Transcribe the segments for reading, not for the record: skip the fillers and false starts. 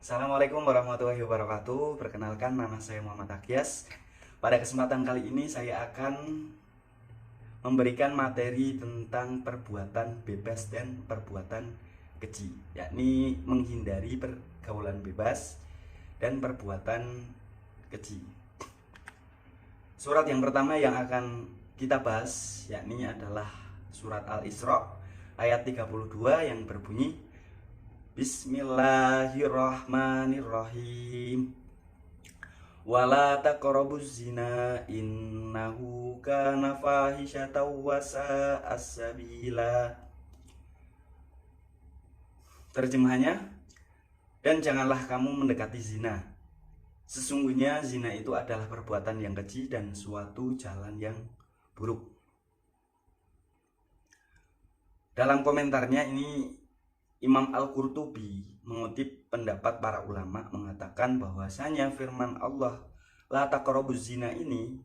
Assalamualaikum warahmatullahi wabarakatuh. Perkenalkan, nama saya Muhammad Akyas. Pada kesempatan kali ini saya akan memberikan materi tentang perbuatan bebas dan perbuatan keji, yakni menghindari pergaulan bebas dan perbuatan keji. Surat yang pertama yang akan kita bahas yakni adalah surat Al-Isra ayat 32 yang berbunyi Bismillahirrahmanirrahim. Wala taqrabuz zina innahu kana fahisyatan wa sa'a sabila. Terjemahannya, dan janganlah kamu mendekati zina. Sesungguhnya zina itu adalah perbuatan yang keji dan suatu jalan yang buruk. Dalam komentarnya ini Imam Al-Qurtubi mengutip pendapat para ulama mengatakan bahwasanya firman Allah la taqrabuz zina ini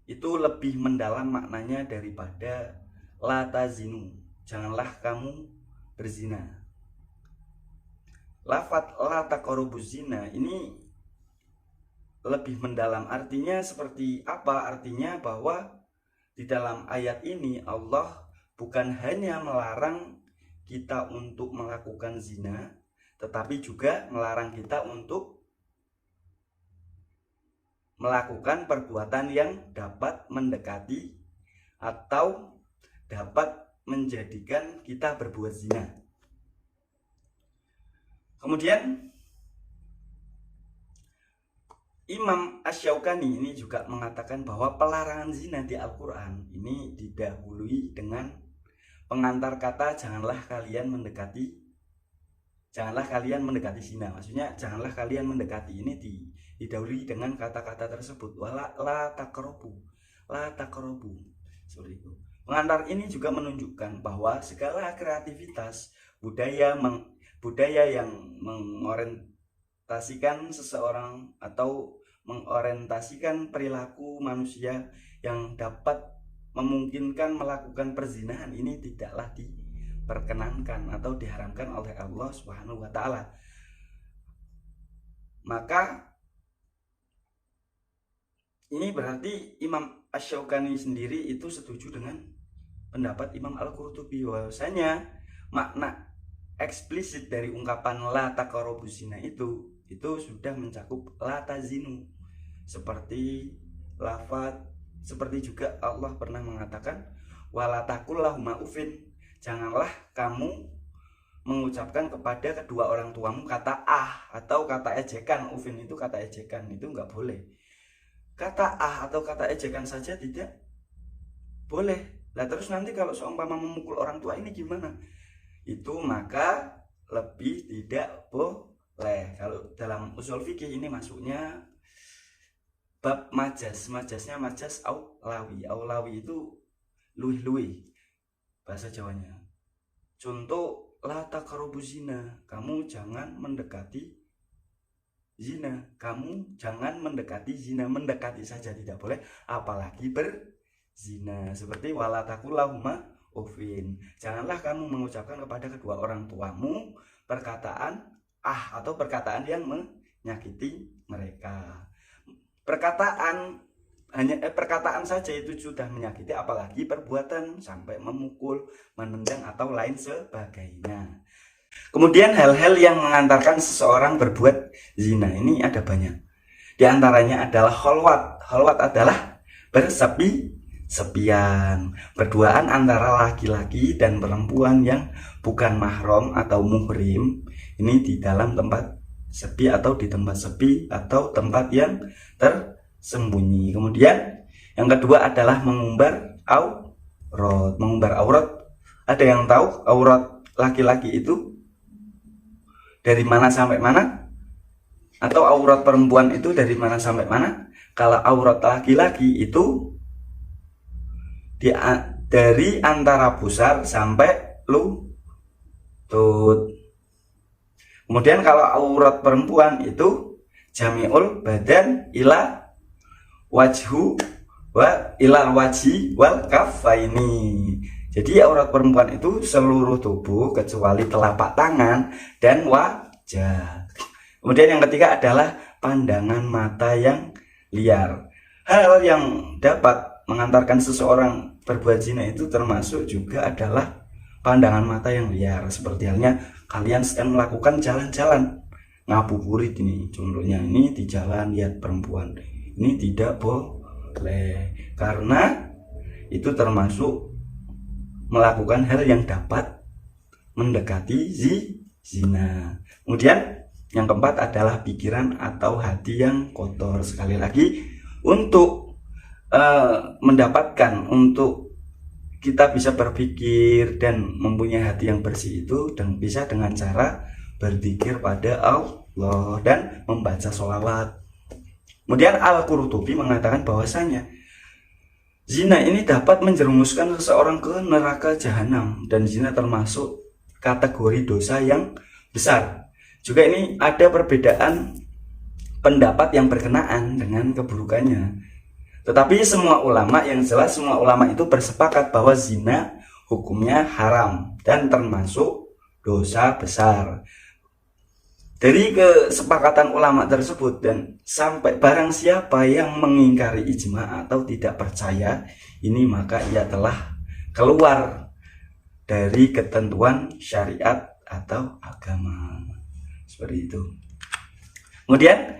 itu lebih mendalam maknanya daripada la tazinu, janganlah kamu berzina. Lafaz la taqrabuz zina ini lebih mendalam, artinya seperti apa? Artinya bahwa di dalam ayat ini Allah bukan hanya melarang kita untuk melakukan zina, tetapi juga melarang kita untuk melakukan perbuatan yang dapat mendekati atau dapat menjadikan kita berbuat zina. Kemudian Imam Asy-Syaukani ini juga mengatakan bahwa pelarangan zina di Al-Quran ini didahului dengan pengantar kata janganlah kalian mendekati zina. Maksudnya janganlah kalian mendekati ini didahului dengan kata-kata tersebut, wala la taqrabu, la taqrabu. Seperti itu. Pengantar ini juga menunjukkan bahwa segala kreativitas budaya yang mengorientasikan seseorang atau mengorientasikan perilaku manusia yang dapat memungkinkan melakukan perzinahan ini tidaklah diperkenankan atau diharamkan oleh Allah Subhanahu wa taala. Maka ini berarti Imam Asy-Syaukani sendiri itu setuju dengan pendapat Imam Al-Qurtubi bahwasanya makna eksplisit dari ungkapan la taqrabuz zina itu sudah mencakup la tazinu, seperti lafaz. Seperti juga Allah pernah mengatakan wala taqul lahuma ufin, janganlah kamu mengucapkan kepada kedua orang tuamu kata atau kata ejekan. Ufin itu kata ejekan, itu enggak boleh. Kata atau kata ejekan saja tidak boleh. Nah terus nanti kalau seumpama memukul orang tua ini gimana? Itu maka lebih tidak boleh. Kalau dalam usul fikih ini masuknya bab majasnya majas aulawi itu luih-luih bahasa Jawanya. Contoh la taqrabuz zina, kamu jangan mendekati zina, kamu jangan mendekati zina, mendekati saja tidak boleh apalagi berzina. Seperti wala taqul lahuma ufin, janganlah kamu mengucapkan kepada kedua orang tuamu perkataan atau perkataan yang menyakiti mereka. Perkataan saja itu sudah menyakiti, apalagi perbuatan sampai memukul, menendang atau lain sebagainya. Kemudian hal-hal yang mengantarkan seseorang berbuat zina ini ada banyak. Di antaranya adalah kholwat. Kholwat adalah bersepi-sepian, berduaan antara laki-laki dan perempuan yang bukan mahram atau muhrim. Ini di dalam tempat sepi atau di tempat sepi atau tempat yang tersembunyi. Kemudian yang kedua adalah mengumbar aurat. Mengumbar aurat, ada yang tahu aurat laki-laki itu dari mana sampai mana? Atau aurat perempuan itu dari mana sampai mana? Kalau aurat laki-laki itu dari antara pusar sampai lutut. Kemudian kalau aurat perempuan itu jami'ul badan ila wajhu wa ilal wajhi wal kaffaini. Jadi aurat perempuan itu seluruh tubuh kecuali telapak tangan dan raja. Kemudian yang ketiga adalah pandangan mata yang liar. Hal yang dapat mengantarkan seseorang berbuat zina itu termasuk juga adalah pandangan mata yang liar. Seperti halnya kalian sedang melakukan jalan-jalan ngabuburit ini, contohnya ini di jalan lihat perempuan, ini tidak boleh karena itu termasuk melakukan hal yang dapat mendekati zina. Kemudian yang keempat adalah pikiran atau hati yang kotor. Sekali lagi, untuk mendapatkan, untuk kita bisa berpikir dan mempunyai hati yang bersih itu dan bisa dengan cara berzikir pada Allah dan membaca sholawat. Kemudian Al-Qurtubi mengatakan bahwasanya zina ini dapat menjerumuskan seseorang ke neraka jahanam, dan zina termasuk kategori dosa yang besar. Juga ini ada perbedaan pendapat yang berkenaan dengan keburukannya. Tetapi semua ulama, yang jelas semua ulama itu bersepakat bahwa zina hukumnya haram dan termasuk dosa besar. Dari kesepakatan ulama tersebut dan sampai barang siapa yang mengingkari ijma atau tidak percaya ini, maka ia telah keluar dari ketentuan syariat atau agama. Seperti itu. Kemudian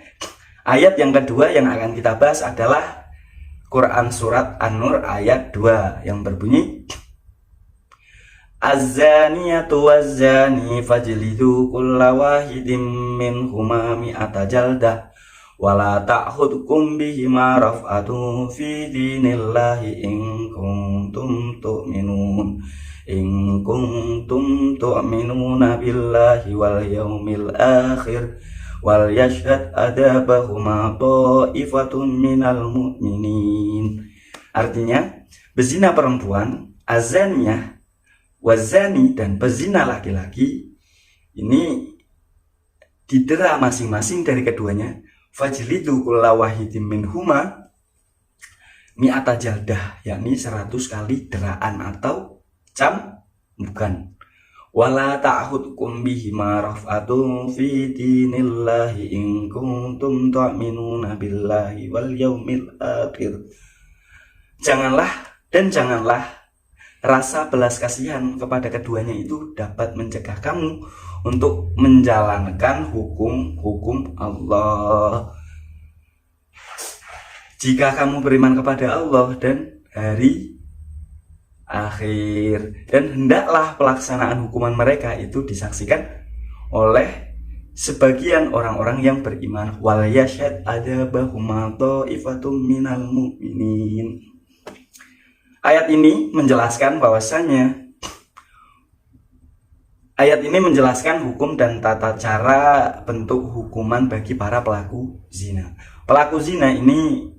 ayat yang kedua yang akan kita bahas adalah Quran surat An-Nur ayat 2 yang berbunyi, Az-zaniyatu waz-zani fajlidu kulla wahidin minhuma mi'ata jaldah wala ta'khudhukum bihima raf'atun fi dinillahi in kuntum tu'minuna billahi wal yaumil akhir wal yashhad adabahuma ta'ifatun minal mu'minin. Artinya, bezina perempuan, azaniyah wazani, dan pezina laki-laki ini didera masing-masing dari keduanya, fajlidu kulla wahidin minhuma mi'ata jaldah, yakni 100 kali deraan atau cambukan. Wala ta'khudhukum bihima raf'atun fi dinillahi in kuntum tu'minuna billahi wal yaumil akhir. Janganlah rasa belas kasihan kepada keduanya itu dapat mencegah kamu untuk menjalankan hukum-hukum Allah. Jika kamu beriman kepada Allah dan hari akhir, dan hendaklah pelaksanaan hukuman mereka itu disaksikan oleh sebagian orang-orang yang beriman. Wal yashhad adabahuma ta'ifatum minal mu'minin. Ayat ini menjelaskan hukum dan tata cara bentuk hukuman bagi para pelaku zina. Pelaku zina ini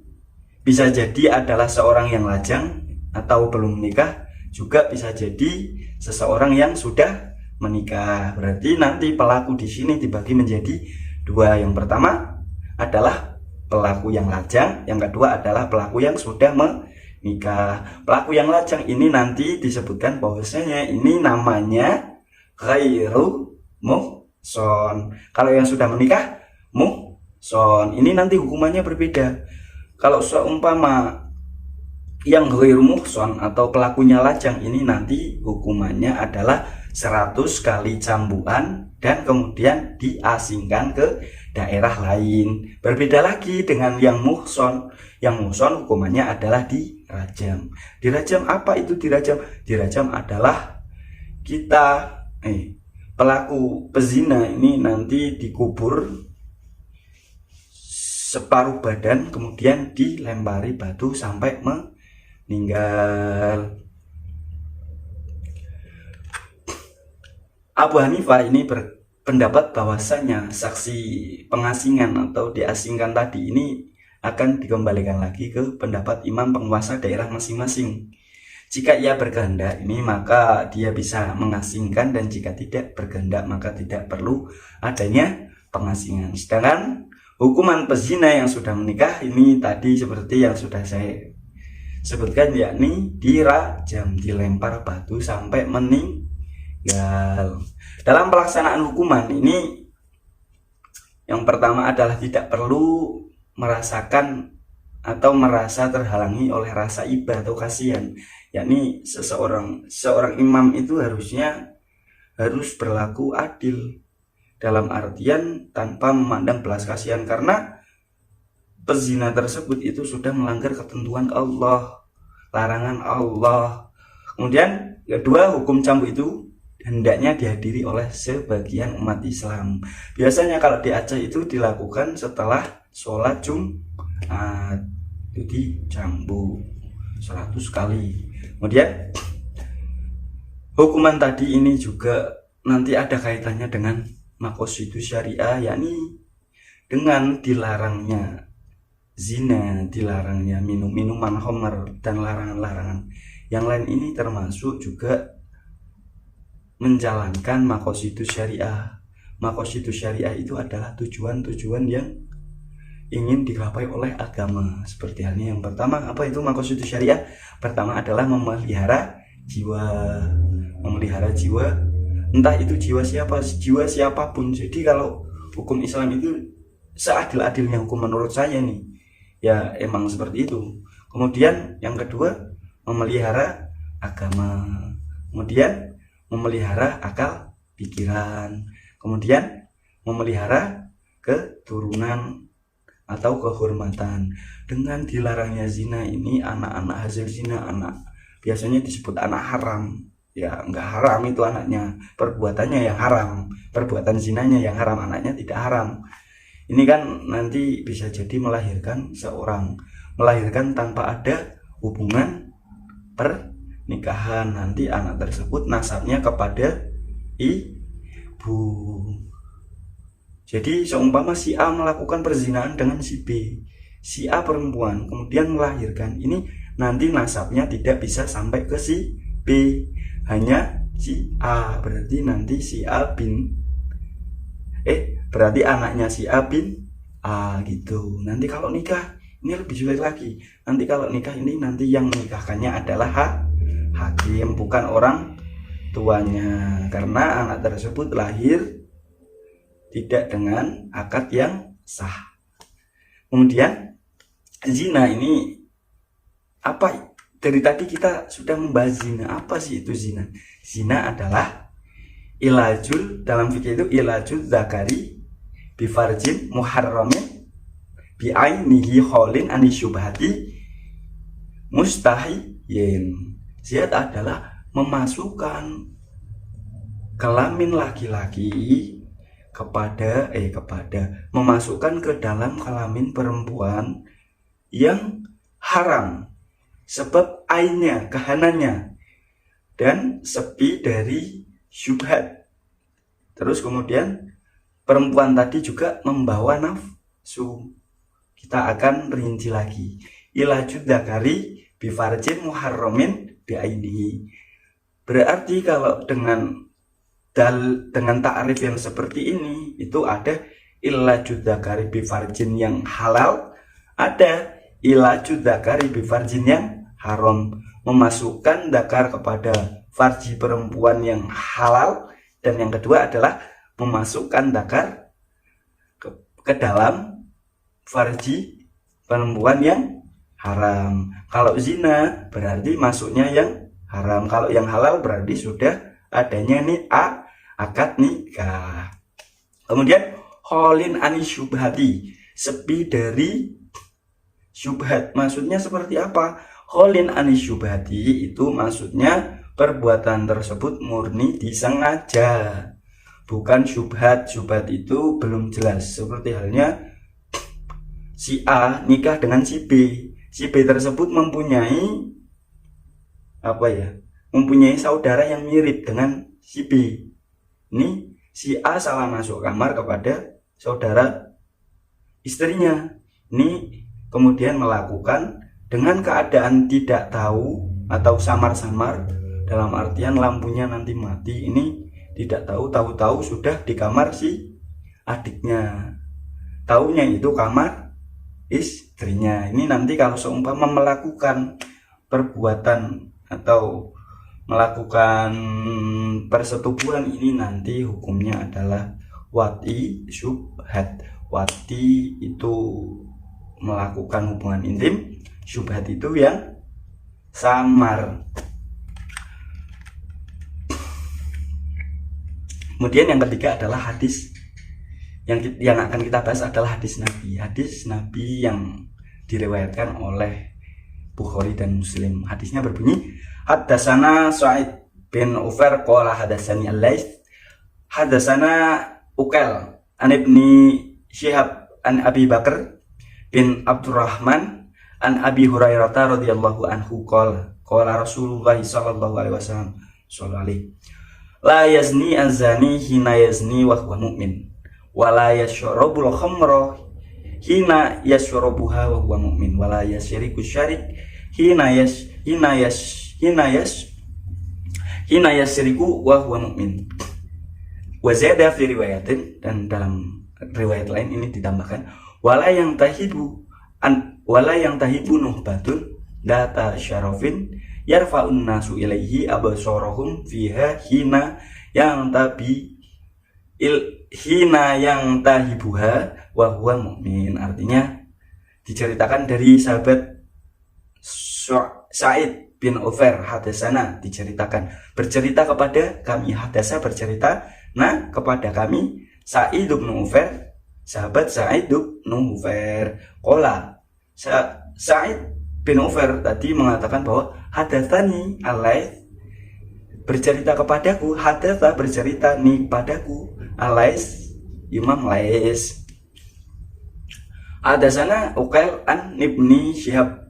bisa jadi adalah seorang yang lajang atau belum menikah, juga bisa jadi seseorang yang sudah menikah. Berarti nanti pelaku di sini dibagi menjadi dua. Yang pertama adalah pelaku yang lajang, yang kedua adalah pelaku yang sudah menikah. Pelaku yang lajang ini nanti disebutkan bahwasanya ini namanya ghairu muhson. Kalau yang sudah menikah muhson, ini nanti hukumannya berbeda. Kalau seumpama yang ghairu muhson atau pelakunya lajang ini nanti hukumannya adalah 100 kali cambukan dan kemudian diasingkan ke daerah lain. Berbeda lagi dengan yang muhson. Yang muhson hukumannya adalah dirajam. Dirajam apa itu dirajam? Dirajam adalah pelaku pezina ini nanti dikubur separuh badan, kemudian dilempari batu sampai meninggal. Abu Hanifah ini berpendapat bahwasanya saksi pengasingan atau diasingkan tadi ini akan dikembalikan lagi ke pendapat imam penguasa daerah masing-masing. Jika ia berkehendak ini maka dia bisa mengasingkan, dan jika tidak berkehendak maka tidak perlu adanya pengasingan. Sedangkan hukuman pezina yang sudah menikah ini tadi seperti yang sudah saya sebutkan, yakni dirajam, dilempar batu sampai meninggal. Dalam pelaksanaan hukuman ini Yang pertama adalah tidak perlu merasakan atau merasa terhalangi oleh rasa iba atau kasihan, yakni seorang imam itu harus berlaku adil, dalam artian tanpa memandang belas kasihan, karena pezina tersebut itu sudah melanggar ketentuan Allah, larangan Allah. Kemudian kedua, hukum cambuk itu hendaknya dihadiri oleh sebagian umat Islam. Biasanya kalau di Aceh itu dilakukan setelah sholat Jumat, itu dicambuk 100 kali. Kemudian hukuman tadi ini juga nanti ada kaitannya dengan maqasidus syariah, yakni dengan dilarangnya zina, dilarangnya minuman khamr, dan larangan-larangan yang lain ini termasuk juga menjalankan maqasidus syariah. Maqasidus syariah itu adalah tujuan-tujuan yang ingin digapai oleh agama. Seperti halnya yang pertama, apa itu maqasidus syariah? Pertama adalah memelihara jiwa. Memelihara jiwa, entah itu jiwa siapapun. Jadi kalau hukum Islam itu seadil-adilnya hukum menurut saya nih, ya emang seperti itu. Kemudian yang kedua, memelihara agama. Kemudian memelihara akal pikiran. Kemudian memelihara keturunan atau kehormatan. Dengan dilarangnya zina ini, anak-anak hasil zina, biasanya disebut anak haram. Ya enggak haram itu anaknya, perbuatannya yang haram, perbuatan zinanya yang haram, anaknya tidak haram. Ini kan nanti bisa jadi melahirkan tanpa ada hubungan pernikahan. Nanti anak tersebut nasabnya kepada ibu. Jadi seumpama si A melakukan perzinahan dengan si B, si A perempuan kemudian melahirkan, ini nanti nasabnya tidak bisa sampai ke si B, hanya si A. Berarti nanti si A berarti anaknya si A bin A gitu. Nanti kalau nikah ini lebih sulit lagi. Nanti kalau nikah ini nanti yang menikahkannya adalah hakim, bukan orang tuanya, karena anak tersebut lahir tidak dengan akad yang sah. Kemudian zina ini apa? Dari tadi kita sudah membahas zina. Apa sih itu zina? Zina adalah ilajul, dalam fikih itu ilajul zakari bifarjin muharramin bi'ainihi kholin anisyubhati mustahiyin. Zina adalah memasukkan kelamin laki-laki memasukkan ke dalam kelamin perempuan yang haram, sebab ainnya, kehanannya, dan sepi dari syubhat. Terus kemudian perempuan tadi juga membawa nafsu. Kita akan rinci lagi. Ilajud dzakari bifarjin muharramin bi'ainihi. Berarti kalau dengan ta'rif yang seperti ini, itu ada ilajud dzakari bifarjin yang halal, ada ilajud dzakari bifarjin yang haram, memasukkan dzakar kepada farji perempuan yang halal, dan yang kedua adalah memasukkan dzakar ke dalam farji perempuan yang haram. Kalau zina berarti masuknya yang haram, kalau yang halal berarti sudah adanya nih akad nikah. Kemudian kholin anisyubhati, sepi dari syubhat. Maksudnya seperti apa? Kholin anisyubhati itu maksudnya perbuatan tersebut murni disengaja, bukan syubhat. Syubhat itu belum jelas. Seperti halnya si A nikah dengan si B. Si B tersebut mempunyai saudara yang mirip dengan si B. Ini si A salah masuk kamar kepada saudara istrinya. Ini kemudian melakukan dengan keadaan tidak tahu atau samar-samar, dalam artian lampunya nanti mati. Ini tidak tahu sudah di kamar si adiknya, taunya itu kamar istrinya. Ini nanti kalau seumpama melakukan perbuatan atau melakukan persetubuhan, ini nanti hukumnya adalah wati syubhat. Wati itu melakukan hubungan intim, syubhat itu yang samar. Kemudian yang ketiga adalah hadis. Yang akan kita bahas adalah hadis Nabi. Hadis Nabi yang diriwayatkan oleh Bukhari dan Muslim. Hadisnya berbunyi, Haddatsana Sa'id bin Ufair qala hadatsani Al-Laits hadatsana Uqail an Ibni Syihab an Abi Bakar bin Abdurrahman an Abi Hurairah radhiyallahu anhu qala Rasulullah sallallahu alaihi wasallam la yazni azani hina yazni wa huwa mu'min wa la yashrabul khamra hina yashrabuha wa huwa mu'min wa la yashriku syarik hina yashriku wa huwa mu'min. Wa zada fi riwayatin, dan dalam riwayat lain ini ditambahkan wala yang tahibu nuhbatun data syarafin yarfa'un nasu ilaihi absarahum fiha hina yang tahibuha wa huwa mu'min. Artinya diceritakan dari sahabat Sa'id bin Ufair, hadasana diceritakan, bercerita kepada kami, hadasa bercerita nah kepada kami, Sa'id bin Ufair, sahabat Sa'id bin Ufair. Qala, Sa'id bin Ufair tadi mengatakan bahwa hadatsani Al-Laits, bercerita kepadaku, hadatsa bercerita nih padaku, Al-Laits, Imam Laits. Hadatsana Uqail an Ibni Syihab,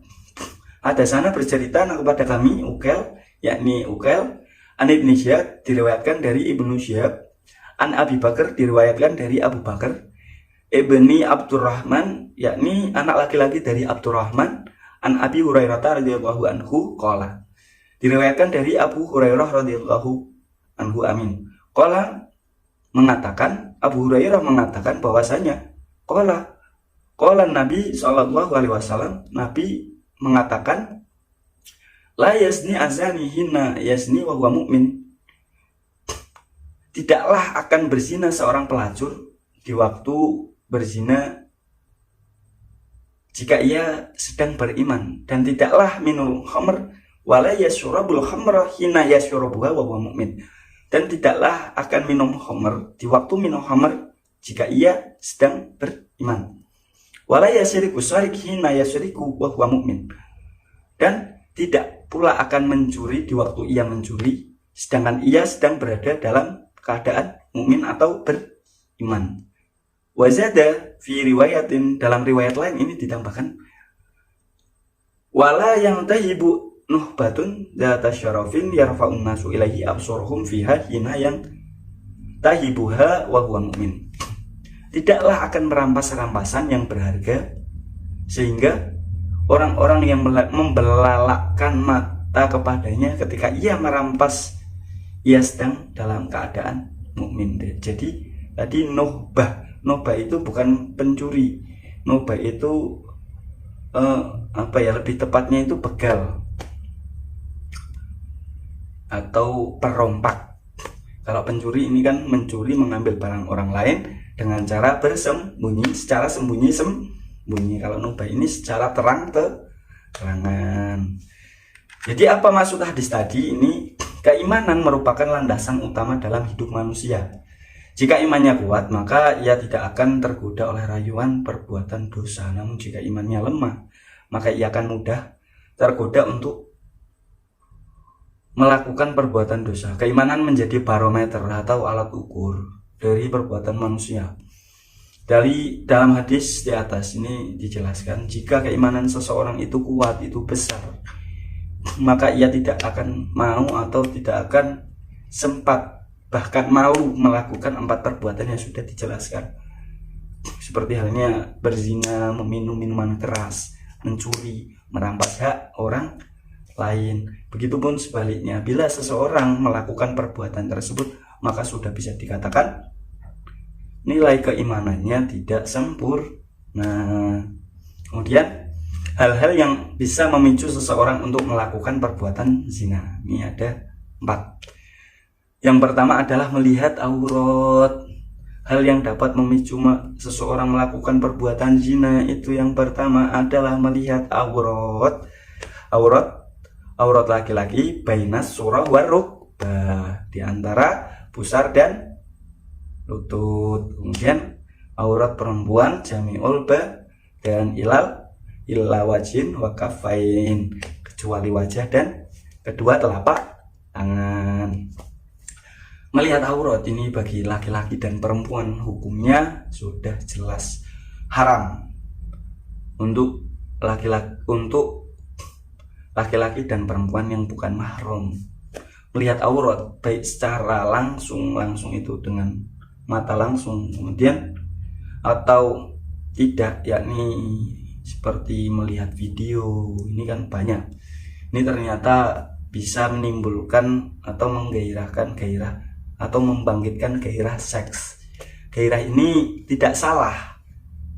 hadatsana bercerita kepada kami Uqail, yakni Uqail an Ibni Syihab, diriwayatkan dari Ibnu Syihab, an Abi Bakar, diriwayatkan dari Abu Bakar, Ibni Abdurrahman, yakni anak laki-laki dari Abdurrahman, an Abi Hurairah radhiyallahu anhu qala, diriwayatkan dari Abu Hurairah radhiyallahu anhu amin. Qala mengatakan, Abu Hurairah mengatakan bahwasanya qala Nabi sallallahu alaihi wasallam, Nabi mengatakan, la yazni azani hina yazni wa huwa mu'min, tidaklah akan berzina seorang pelacur di waktu berzina jika ia sedang beriman, dan tidaklah minum khamr wala yashrabul khamra hina yashrabuha wa huwa mu'min, dan tidaklah akan minum khamr di waktu minum khamr jika ia sedang beriman, wala yashriku syarik hina yashriku wa huwa mu'min, dan tidak pula akan mencuri di waktu ia mencuri sedangkan ia sedang berada dalam keadaan mukmin atau beriman. Wazada fi riwayatin, dalam riwayat lain ini ditambahkan wala yang tahibu nuhbatun data syarafin yarfa'un nasu ilaihi absarhum fiha hina yang tahibuha wa huwa mu'min. Tidaklah akan merampas rampasan yang berharga sehingga orang-orang yang membelalakkan mata kepadanya ketika ia merampas, ia sedang dalam keadaan mukmin. Jadi tadi nuhbah itu bukan pencuri, nuhbah itu lebih tepatnya itu begal atau perompak. Kalau pencuri ini kan mencuri, mengambil barang orang lain dengan cara bersembunyi, secara sembunyi. Kalau nuhbah ini secara terang-terangan. Jadi apa maksud hadis tadi ini? Keimanan merupakan landasan utama dalam hidup manusia. Jika imannya kuat, maka ia tidak akan tergoda oleh rayuan perbuatan dosa. Namun jika imannya lemah, maka ia akan mudah tergoda untuk melakukan perbuatan dosa. Keimanan menjadi barometer atau alat ukur dari perbuatan manusia. Dalam hadis di atas ini dijelaskan, jika keimanan seseorang itu kuat, itu besar, maka ia tidak akan mau atau tidak akan sempat, bahkan malu melakukan 4 perbuatan yang sudah dijelaskan, seperti halnya berzina, meminum minuman keras, mencuri, merampas hak orang lain. Begitupun sebaliknya, bila seseorang melakukan perbuatan tersebut, maka sudah bisa dikatakan nilai keimanannya tidak sempurna. Kemudian hal-hal yang bisa memicu seseorang untuk melakukan perbuatan zina, ini ada 4. Yang pertama adalah melihat aurat. hal yang dapat memicu seseorang melakukan perbuatan zina itu yang pertama adalah melihat aurat laki-laki bainas surah warukbah, di antara pusar dan lutut. Kemudian aurat perempuan jami'ul dan illa wajhin wa kafain, kecuali wajah dan kedua telapak tangan. Melihat aurat ini bagi laki-laki dan perempuan hukumnya sudah jelas haram untuk laki-laki dan perempuan yang bukan mahram. Melihat aurat baik secara langsung itu dengan mata langsung, kemudian atau tidak, yakni seperti melihat video. Ini kan banyak, ini ternyata bisa menimbulkan atau menggairahkan gairah atau membangkitkan gairah seks. Gairah ini tidak salah,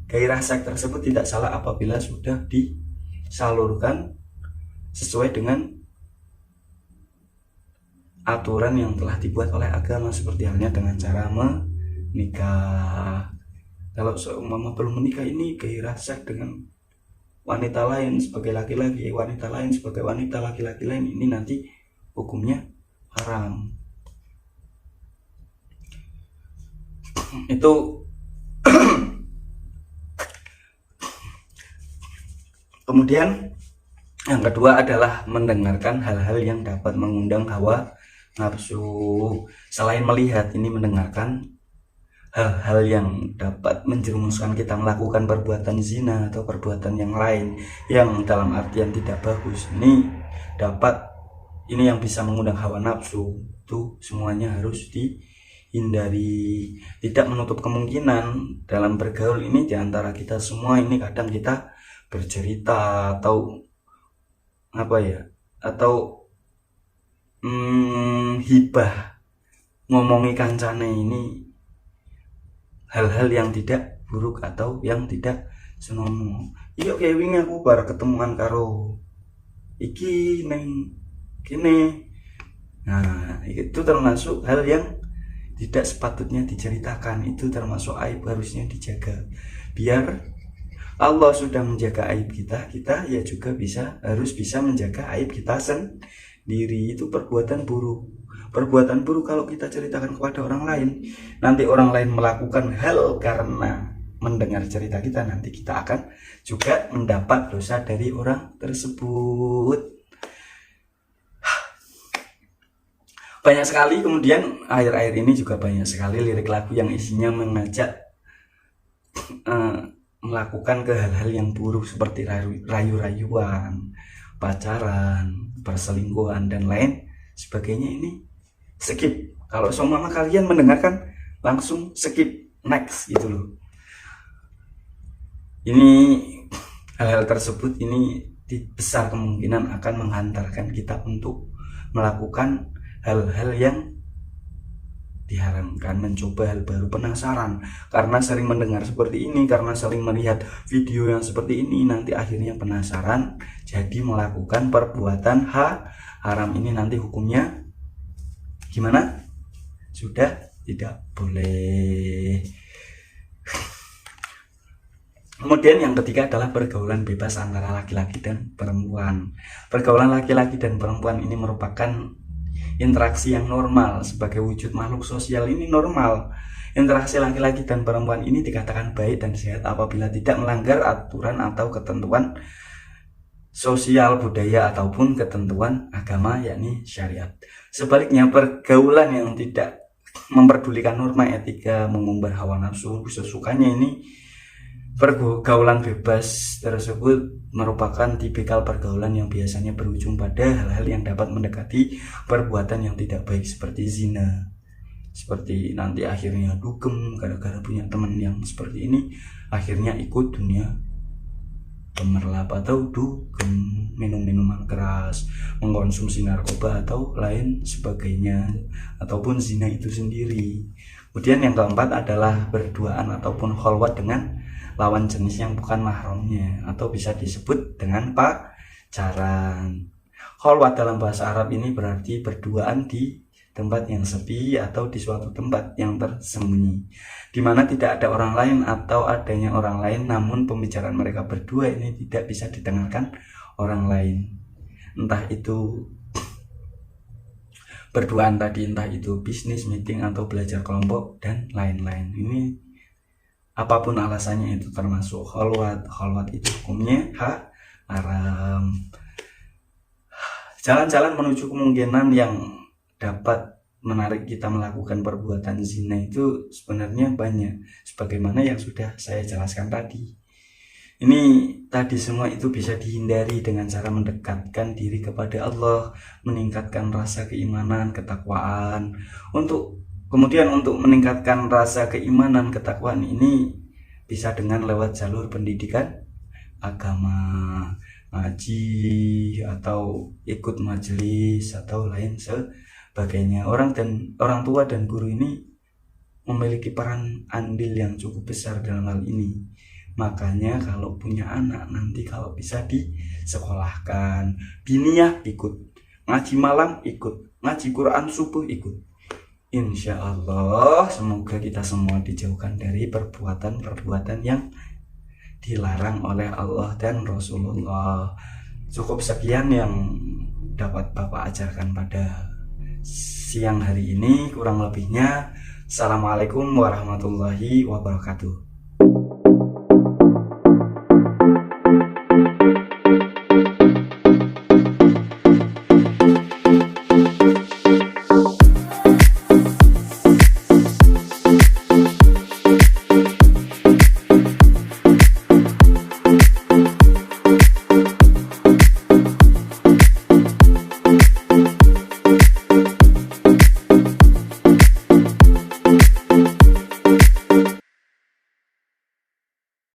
gairah seks tersebut tidak salah apabila sudah disalurkan sesuai dengan aturan yang telah dibuat oleh agama, seperti halnya dengan cara menikah. Kalau seumpama belum menikah, ini gairah seks dengan wanita lain sebagai laki-laki, wanita lain sebagai wanita, laki-laki lain, ini nanti hukumnya haram. Itu kemudian yang kedua adalah mendengarkan hal-hal yang dapat mengundang hawa nafsu. Selain melihat, ini mendengarkan hal-hal yang dapat menjerumuskan kita melakukan perbuatan zina atau perbuatan yang lain yang dalam artian tidak bagus. Ini yang bisa mengundang hawa nafsu, itu semuanya harus dihindari. Tidak menutup kemungkinan dalam bergaul ini diantara kita semua ini kadang kita bercerita atau hibah ngomongi kancane, ini hal-hal yang tidak buruk atau yang tidak senonoh. Iya kayak wingi aku baru ketemuan karo iki neng kene. Nah, itu termasuk hal yang tidak sepatutnya diceritakan. Itu termasuk aib, harusnya dijaga. Biar Allah sudah menjaga aib kita ya juga harus bisa menjaga aib kita sendiri. Itu perbuatan buruk. Perbuatan buruk kalau kita ceritakan kepada orang lain, nanti orang lain melakukan hal karena mendengar cerita kita, nanti kita akan juga mendapat dosa dari orang tersebut. Banyak sekali, kemudian akhir-akhir ini juga banyak sekali lirik lagu yang isinya mengajak melakukan ke hal-hal yang buruk seperti rayu-rayuan, pacaran, perselingkuhan dan lain sebagainya. Ini skip. Kalau seumpama kalian mendengarkan, langsung skip, next gitu loh. Ini hal-hal tersebut ini besar kemungkinan akan menghantarkan kita untuk melakukan hal-hal yang diharamkan, mencoba hal baru, penasaran karena sering mendengar seperti ini, karena sering melihat video yang seperti ini, nanti akhirnya penasaran jadi melakukan perbuatan haram. Ini nanti hukumnya gimana? Sudah tidak boleh. Kemudian yang ketiga adalah pergaulan bebas antara laki-laki dan perempuan. Pergaulan laki-laki dan perempuan ini merupakan interaksi yang normal. Sebagai wujud makhluk sosial ini normal. Interaksi laki-laki dan perempuan ini dikatakan baik dan sehat apabila tidak melanggar aturan atau ketentuan sosial, budaya ataupun ketentuan agama, yakni syariat. Sebaliknya, pergaulan yang tidak memperdulikan norma etika, mengumbar hawa nafsu sesukanya, ini pergaulan bebas tersebut merupakan tipikal pergaulan yang biasanya berujung pada hal-hal yang dapat mendekati perbuatan yang tidak baik seperti zina. Seperti nanti akhirnya dugem gara-gara punya teman yang seperti ini, akhirnya ikut dunia gemerlap atau dugem, minum minuman keras, mengkonsumsi narkoba atau lain sebagainya, ataupun zina itu sendiri. Kemudian yang keempat adalah berduaan ataupun kholwat dengan lawan jenis yang bukan mahramnya, atau bisa disebut dengan pacaran. Kholwat dalam bahasa Arab ini berarti berduaan di tempat yang sepi atau di suatu tempat yang tersembunyi, di mana tidak ada orang lain atau adanya orang lain, namun pembicaraan mereka berdua ini tidak bisa didengarkan orang lain. Entah itu berduaan tadi, entah itu bisnis, meeting, atau belajar kelompok, dan lain-lain. Ini apapun alasannya itu termasuk khalwat. Khalwat itu hukumnya haram. Jalan-jalan menuju kemungkinan yang dapat menarik kita melakukan perbuatan zina itu sebenarnya banyak, sebagaimana yang sudah saya jelaskan tadi. Ini tadi semua itu bisa dihindari dengan cara mendekatkan diri kepada Allah, meningkatkan rasa keimanan, ketakwaan. Kemudian untuk meningkatkan rasa keimanan, ketakwaan ini bisa dengan lewat jalur pendidikan agama, ngaji, atau ikut majelis, atau lain sebagainya. Orang tua dan guru ini memiliki peran andil yang cukup besar dalam hal ini. Makanya kalau punya anak nanti kalau bisa disekolahkan, biniyah ikut, ngaji malam ikut, ngaji Quran subuh ikut. Insya Allah semoga kita semua dijauhkan dari perbuatan-perbuatan yang dilarang oleh Allah dan Rasulullah. Cukup sekian yang dapat Bapak ajarkan pada siang hari ini. Kurang lebihnya, Assalamualaikum warahmatullahi wabarakatuh.